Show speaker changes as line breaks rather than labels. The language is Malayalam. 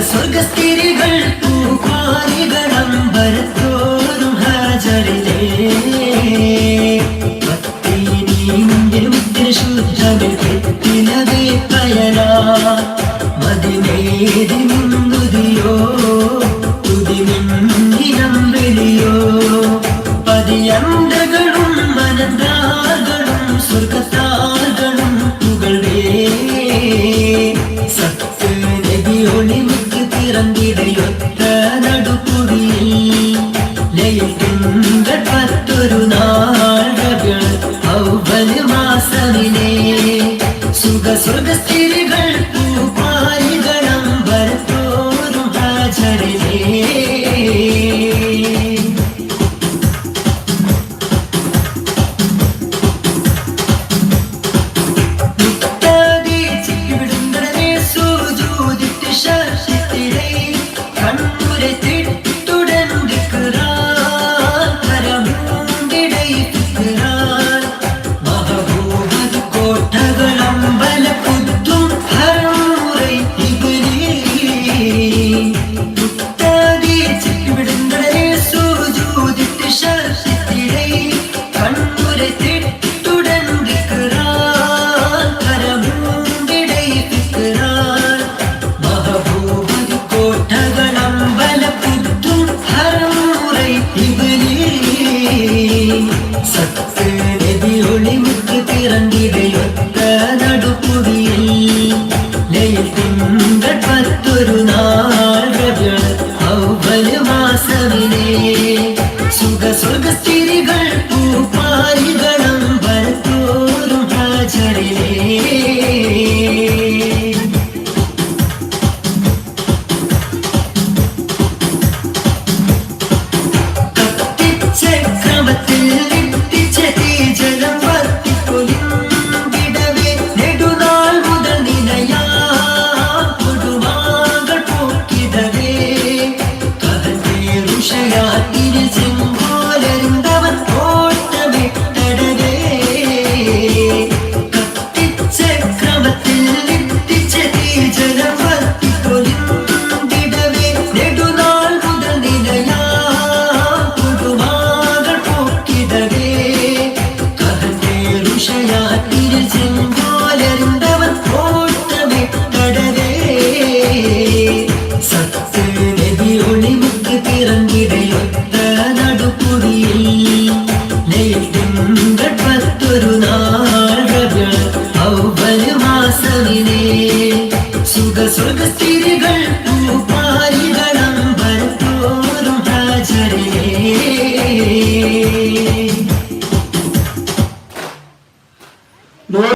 സ്വർഗസ്ഥിരികൾ പൂപ്പാരികളമ്പരത്തോറും ഹാജരിലേ ഭക്തിനീന്തിന് ശുദ്ധമിൽ പെറ്റിനവേ പയലാ മതിമേതി മുന്തുതിയോ തുതിമിന്നിനം വെളിയോ പതിയന്തകളും മനന്താകളും സ്വർഗത്താകളും പുകഴേ സത്ത് നബിയൊളിമുക്ക് തിറങ്ങിടയൊത്ത നടുക്കുടിയിൽ ലയിൽ തിങ്കൾ 10 നാളുകൾ ഔവല് മാസമിലേ സ്വർഗസ്ഥിരികൾ പൂപ്പാരികളമ്പരത്തോറും ഹാജരിലേ സത്ത് നബിയൊളിമുക്ക് തിറങ്ങിടയൊത്ത നടുക്കുടിയിൽ ലയിൽ തിങ്കൾ 10 നാളുകൾ ഔവല് മാസമിലേ സ്വർഗസ്ഥിരികൾ പൂപ്പാരികളമ്പരത്തോറും ഹാജരിലേ സത്ത് നബിയൊളിമുക്ക് തിറങ്ങിടയൊത്ത നടുക്കുടിയിൽ ലയിൽ തിങ്കൾ 10 നാളുകൾ ഔവല് മാസമിലേ സ്വർഗസ്ഥിരികൾ